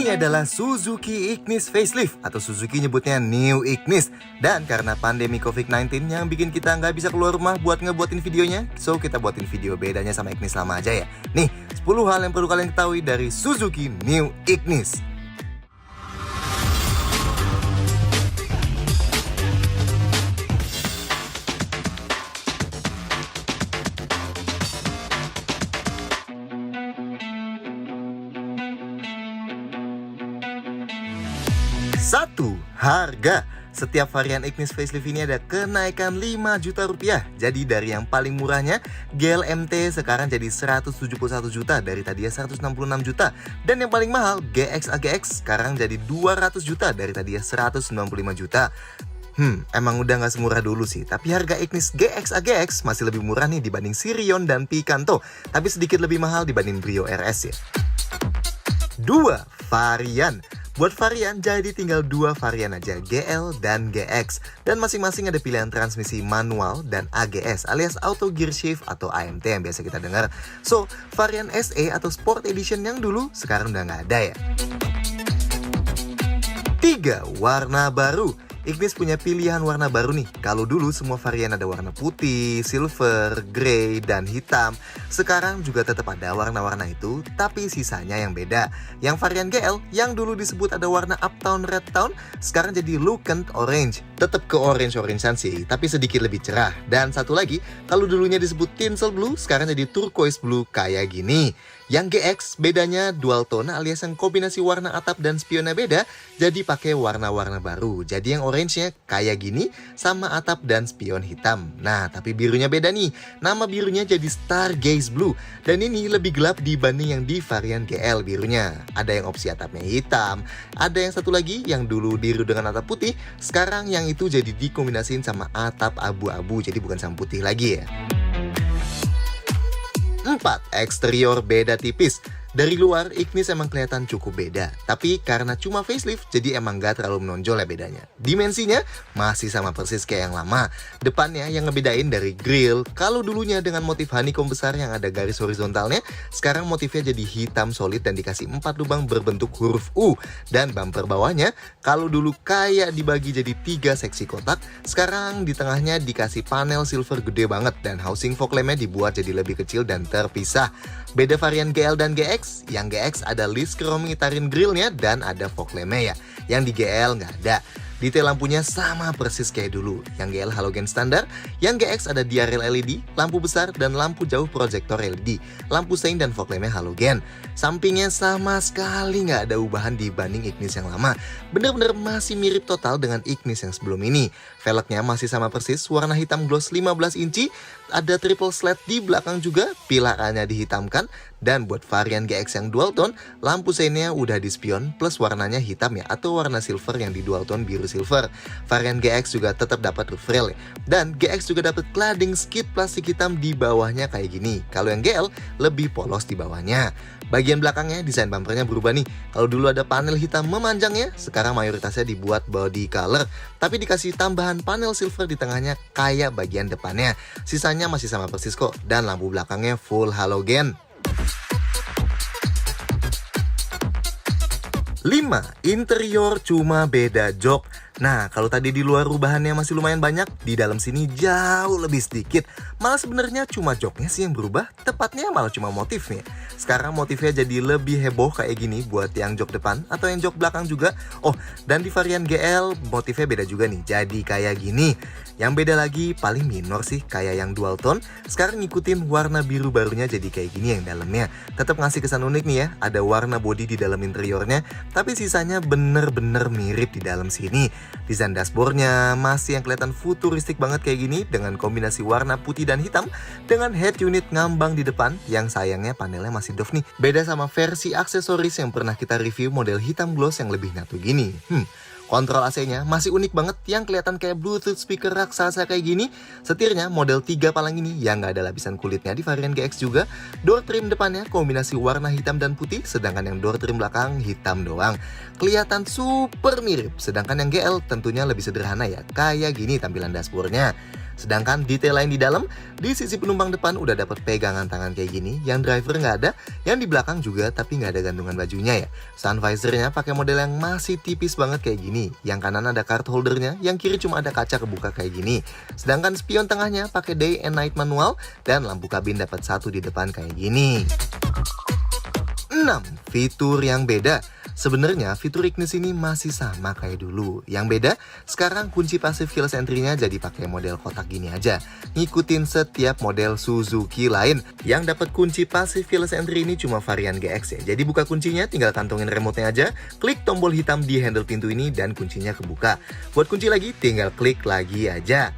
Ini adalah Suzuki Ignis Facelift atau Suzuki nyebutnya New Ignis. Dan karena pandemi COVID-19 yang bikin kita nggak bisa keluar rumah buat ngebuatin videonya, so kita buatin video bedanya sama Ignis lama aja ya. Nih, 10 hal yang perlu kalian ketahui dari Suzuki New Ignis. Satu, harga. Setiap varian Ignis Facelift ini ada kenaikan 5 juta rupiah. Jadi dari yang paling murahnya, GL MT sekarang jadi 171 juta dari tadinya 166 juta. Dan yang paling mahal, GX AGX sekarang jadi 200 juta dari tadinya 195 juta. Emang udah nggak semurah dulu sih. Tapi harga Ignis GX AGX masih lebih murah nih dibanding Sirion dan Picanto. Tapi sedikit lebih mahal dibanding Brio RS ya. 2, varian. Buat varian jadi tinggal 2 varian aja, GL dan GX. Dan masing-masing ada pilihan transmisi manual dan AGS alias Auto Gear Shift atau AMT yang biasa kita dengar. So, varian SE atau Sport Edition yang dulu sekarang udah nggak ada ya. 3, warna baru. Ignis punya pilihan warna baru nih. Kalau dulu semua varian ada warna putih, silver, grey, dan hitam. Sekarang juga tetap ada warna-warna itu, tapi sisanya yang beda. Yang varian GL, yang dulu disebut ada warna Uptown Red Town, sekarang jadi Lucent Orange. Tetap ke orange-orangean sih, tapi sedikit lebih cerah. Dan satu lagi, kalau dulunya disebut Tinsel Blue, sekarang jadi Turquoise Blue kayak gini. Yang GX bedanya dual tone alias yang kombinasi warna atap dan spionnya beda, jadi pakai warna-warna baru. Jadi yang orange-nya kayak gini sama atap dan spion hitam. Nah, tapi birunya beda nih. Nama birunya jadi Stargaze Blue. Dan ini lebih gelap dibanding yang di varian GL birunya. Ada yang opsi atapnya hitam, ada yang satu lagi yang dulu biru dengan atap putih, sekarang yang itu jadi dikombinasiin sama atap abu-abu, jadi bukan sama putih lagi ya. 4, eksterior beda tipis. Dari luar, Ignis emang kelihatan cukup beda. Tapi karena cuma facelift, jadi emang gak terlalu menonjol ya bedanya. Dimensinya masih sama persis kayak yang lama. Depannya yang ngebedain dari grill. Kalau dulunya dengan motif honeycomb besar yang ada garis horizontalnya, sekarang motifnya jadi hitam solid dan dikasih 4 lubang berbentuk huruf U. Dan bumper bawahnya, kalau dulu kayak dibagi jadi 3 seksi kotak, sekarang di tengahnya dikasih panel silver gede banget. Dan housing fog lampnya dibuat jadi lebih kecil dan terpisah. Beda varian GL dan GX, yang GX ada list chrome ngitarin grillnya dan ada fog lampnya ya. Yang di GL nggak ada. Detail lampunya sama persis kayak dulu. Yang GL halogen standar, yang GX ada diarel LED, lampu besar dan lampu jauh proyektor LED. Lampu sein dan fog lampnya halogen. Sampingnya sama sekali nggak ada ubahan dibanding Ignis yang lama. Bener-bener masih mirip total dengan Ignis yang sebelum ini. Velgnya masih sama persis, warna hitam gloss 15 inci. Ada triple slat di belakang juga, pilarannya dihitamkan. Dan buat varian GX yang dual tone, lampu seinnya udah di spion plus warnanya hitam ya, atau warna silver yang di dual tone biru silver. Varian GX juga tetap dapat roof rail ya. Dan GX juga dapat cladding skid plastik hitam di bawahnya kayak gini. Kalau yang GL lebih polos di bawahnya. Bagian belakangnya desain bumpernya berubah nih. Kalau dulu ada panel hitam memanjangnya, sekarang mayoritasnya dibuat body color. Tapi dikasih tambahan panel silver di tengahnya kayak bagian depannya. Sisanya masih sama persis kok. Dan lampu belakangnya full halogen. 5, interior cuma beda jok. Nah, kalau tadi di luar rubahannya masih lumayan banyak, di dalam sini jauh lebih sedikit. Malah sebenarnya cuma joknya sih yang berubah, tepatnya malah cuma motifnya. Sekarang motifnya jadi lebih heboh kayak gini buat yang jok depan atau yang jok belakang juga. Oh, dan di varian GL motifnya beda juga nih, jadi kayak gini. Yang beda lagi paling minor sih kayak yang dual tone. Sekarang ngikutin warna biru barunya jadi kayak gini yang dalamnya. Tetap ngasih kesan unik nih ya, ada warna body di dalam interiornya. Tapi sisanya bener-bener mirip di dalam sini. Desain dashboardnya masih yang kelihatan futuristik banget kayak gini dengan kombinasi warna putih dan hitam dengan head unit ngambang di depan yang sayangnya panelnya masih doff nih. Beda sama versi aksesoris yang pernah kita review model hitam gloss yang lebih nyatu gini. Kontrol AC-nya masih unik banget yang kelihatan kayak Bluetooth speaker raksasa kayak gini. Setirnya model 3 palang ini yang nggak ada lapisan kulitnya di varian GX juga. Door trim depannya kombinasi warna hitam dan putih, sedangkan yang door trim belakang hitam doang. Kelihatan super mirip, sedangkan yang GL tentunya lebih sederhana ya, kayak gini tampilan dashboardnya. Sedangkan detail lain di dalam, di sisi penumpang depan udah dapat pegangan tangan kayak gini, yang driver nggak ada, yang di belakang juga tapi nggak ada gantungan bajunya ya. Sun visornya pakai model yang masih tipis banget kayak gini, yang kanan ada card holdernya, yang kiri cuma ada kaca kebuka kayak gini. Sedangkan spion tengahnya pakai day and night manual, dan lampu kabin dapat satu di depan kayak gini. 6. Fitur yang beda. Sebenarnya fitur Ignis ini masih sama kayak dulu. Yang beda, sekarang kunci pasif keyless entry-nya jadi pakai model kotak gini aja. Ngikutin setiap model Suzuki lain. Yang dapat kunci pasif keyless entry ini cuma varian GX ya. Jadi buka kuncinya, tinggal kantongin remote-nya aja, klik tombol hitam di handle pintu ini dan kuncinya kebuka. Buat kunci lagi, tinggal klik lagi aja.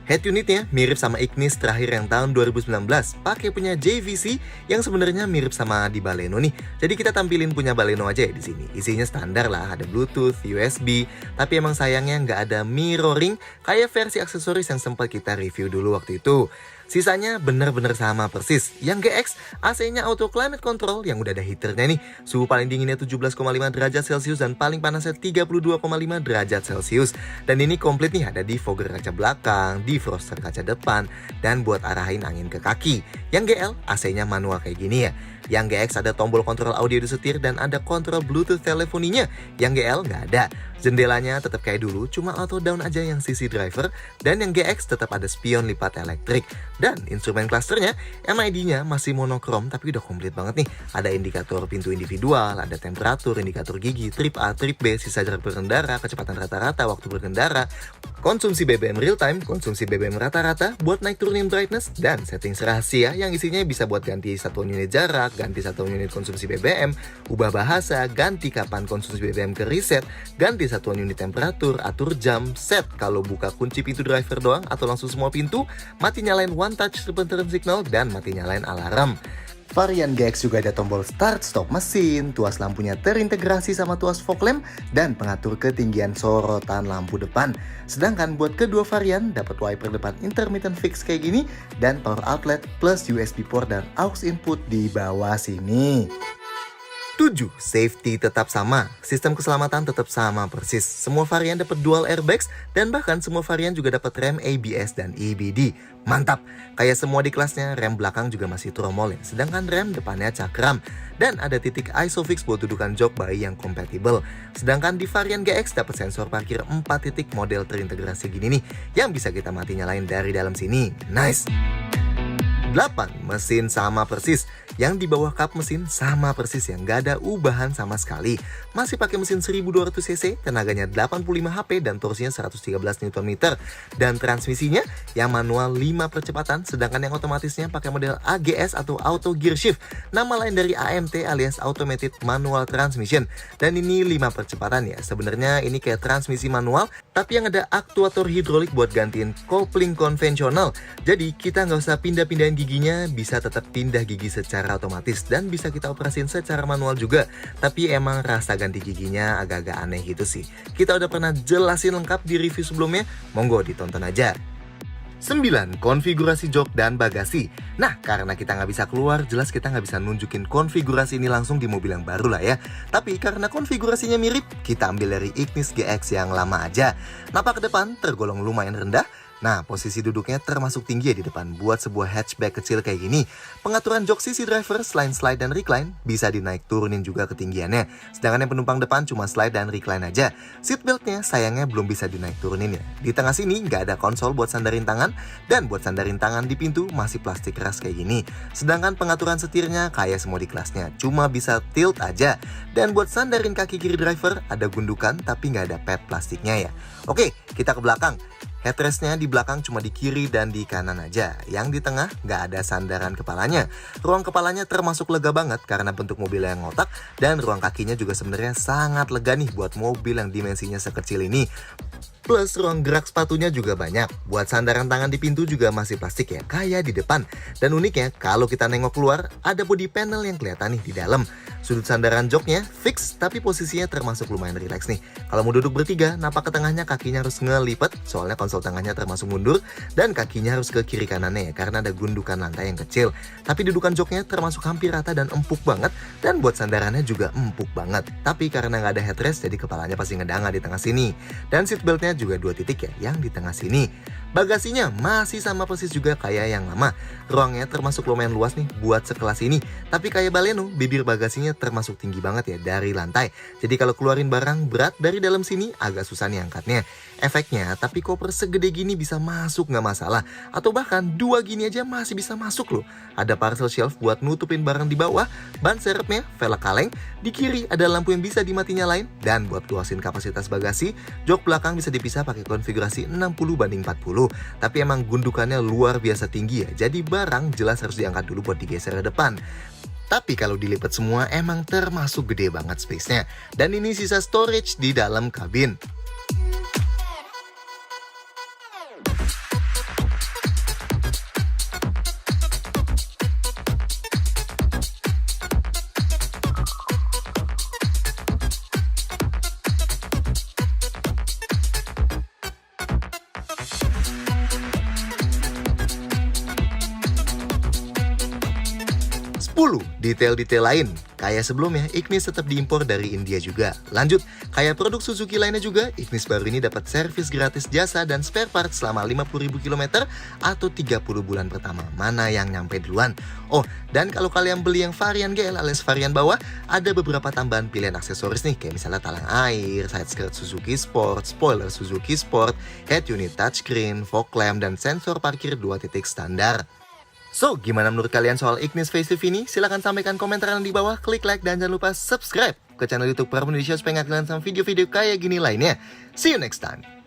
Head unitnya mirip sama Ignis terakhir yang tahun 2019, pakai punya JVC yang sebenarnya mirip sama di Baleno nih. Jadi kita tampilin punya Baleno aja ya di sini. Isinya standar lah, ada Bluetooth, USB, tapi emang sayangnya nggak ada mirroring kayak versi aksesoris yang sempat kita review dulu waktu itu. Sisanya bener-bener sama persis. Yang GX, AC-nya auto climate control yang udah ada heaternya nih. Suhu paling dinginnya 17,5 derajat Celcius dan paling panasnya 32,5 derajat Celcius. Dan ini komplit nih, ada defogger kaca belakang, defroster kaca depan, dan buat arahin angin ke kaki. Yang GL, AC-nya manual kayak gini ya. Yang GX ada tombol kontrol audio di setir dan ada kontrol Bluetooth telefoninya. Yang GL nggak ada. Jendelanya tetap kayak dulu, cuma auto down aja yang sisi driver. Dan yang GX tetap ada spion lipat elektrik. Dan instrumen clusternya, MID-nya masih monokrom tapi udah komplit banget nih. Ada indikator pintu individual, ada temperatur, indikator gigi, trip A, trip B, sisa jarak berkendara, kecepatan rata-rata waktu berkendara, konsumsi BBM real time, konsumsi BBM rata-rata, buat naik turunin brightness, dan settings rahasia yang isinya bisa buat ganti satuan unit jarak, ganti satuan unit konsumsi BBM, ubah bahasa, ganti kapan konsumsi BBM ke reset, ganti satuan unit temperatur, atur jam, set kalau buka kunci pintu driver doang atau langsung semua pintu, mati nyalain one touch triple turn signal, dan mati nyalain alarm. Varian GX juga ada tombol start stop mesin, tuas lampunya terintegrasi sama tuas fog lamp, dan pengatur ketinggian sorotan lampu depan. Sedangkan buat kedua varian dapat wiper depan intermittent fix kayak gini, dan power outlet plus USB port dan aux input di bawah sini. 7. Safety tetap sama, sistem keselamatan tetap sama persis. Semua varian dapat dual airbags dan bahkan semua varian juga dapat rem ABS dan EBD. Mantap, kayak semua di kelasnya rem belakang juga masih tromol ya, sedangkan rem depannya cakram. Dan ada titik ISOFIX buat dudukan jok bayi yang kompatibel. Sedangkan di varian GX dapat sensor parkir 4 titik model terintegrasi gini nih, yang bisa kita mati nyalain dari dalam sini. Nice! 8. Mesin sama persis. Yang di bawah kap mesin sama persis ya, nggak ada ubahan sama sekali. Masih pakai mesin 1200 cc, tenaganya 85 HP dan torsinya 113 Nm. Dan transmisinya yang manual 5 percepatan, sedangkan yang otomatisnya pakai model AGS atau Auto Gear Shift. Nama lain dari AMT alias Automated Manual Transmission. Dan ini 5 percepatan ya, sebenarnya ini kayak transmisi manual, tapi yang ada aktuator hidrolik buat gantiin kopling konvensional. Jadi kita nggak usah pindah-pindahin giginya, bisa tetap pindah gigi secara otomatis dan bisa kita operasin secara manual juga. Tapi emang rasa ganti giginya agak-agak aneh gitu sih. Kita udah pernah jelasin lengkap di review sebelumnya, monggo ditonton aja. 9. Konfigurasi jok dan bagasi. Nah, karena kita nggak bisa keluar, jelas kita nggak bisa nunjukin konfigurasi ini langsung di mobil yang baru lah ya. Tapi karena konfigurasinya mirip, kita ambil dari Ignis GX yang lama aja. Napak ke depan tergolong lumayan rendah. Nah, posisi duduknya termasuk tinggi ya di depan buat sebuah hatchback kecil kayak gini. Pengaturan jok sisi driver, slide dan recline bisa dinaik turunin juga ketinggiannya. Sedangkan yang penumpang depan cuma slide dan recline aja. Seatbeltnya sayangnya belum bisa dinaik turunin ya. Di tengah sini nggak ada konsol buat sandarin tangan, dan buat sandarin tangan di pintu masih plastik keras kayak gini. Sedangkan pengaturan setirnya kayak semua di kelasnya, cuma bisa tilt aja. Dan buat sandarin kaki kiri driver ada gundukan tapi nggak ada pad plastiknya ya. Oke, kita ke belakang. Headrestnya di belakang cuma di kiri dan di kanan aja. Yang di tengah nggak ada sandaran kepalanya. Ruang kepalanya termasuk lega banget karena bentuk mobil yang ngotak. Dan ruang kakinya juga sebenarnya sangat lega nih buat mobil yang dimensinya sekecil ini. Plus ruang gerak sepatunya juga banyak. Buat sandaran tangan di pintu juga masih plastik ya, kayak di depan. Dan uniknya, kalau kita nengok keluar, ada body panel yang kelihatan nih di dalam. Sudut sandaran joknya fix, tapi posisinya termasuk lumayan rileks nih. Kalau mau duduk bertiga, napak ke tengahnya kakinya harus ngelipet, soalnya konsep konsol tengahnya termasuk mundur dan kakinya harus ke kiri kanannya ya, karena ada gundukan lantai yang kecil. Tapi dudukan joknya termasuk hampir rata dan empuk banget, dan buat sandarannya juga empuk banget. Tapi karena nggak ada headrest, jadi kepalanya pasti ngedanga di tengah sini. Dan seatbeltnya juga 2 titik ya, yang di tengah sini. Bagasinya masih sama persis juga kayak yang lama. Ruangnya termasuk lumayan luas nih buat sekelas ini. Tapi kayak Baleno, bibir bagasinya termasuk tinggi banget ya dari lantai. Jadi kalau keluarin barang berat dari dalam sini agak susah nih angkatnya. Efeknya, tapi koper segede gini bisa masuk nggak masalah. Atau bahkan 2 gini aja masih bisa masuk loh. Ada parcel shelf buat nutupin barang di bawah, ban serepnya, velg kaleng, di kiri ada lampu yang bisa dimati nyalain, dan buat luasin kapasitas bagasi, jok belakang bisa dipisah pakai konfigurasi 60:40. Tapi emang gundukannya luar biasa tinggi ya, jadi barang jelas harus diangkat dulu buat digeser ke depan. Tapi kalau dilipat semua emang termasuk gede banget space-nya. Dan ini sisa storage di dalam kabin. Detail-detail lain, kayak sebelumnya, Ignis tetap diimpor dari India juga. Lanjut, kayak produk Suzuki lainnya juga, Ignis baru ini dapat servis gratis jasa dan spare part selama 50.000 km atau 30 bulan pertama. Mana yang nyampe duluan? Oh, dan kalau kalian beli yang varian GL alias varian bawah, ada beberapa tambahan pilihan aksesoris nih, kayak misalnya talang air, side skirt Suzuki Sport, spoiler Suzuki Sport, head unit touchscreen, fog lamp, dan sensor parkir 2 titik standar. So, gimana menurut kalian soal Ignis facelift ini? Silahkan sampaikan komentar di bawah, klik like, dan jangan lupa subscribe ke channel YouTube Prabu Indonesia supaya nggak ketinggalan sama video-video kayak gini lainnya. See you next time!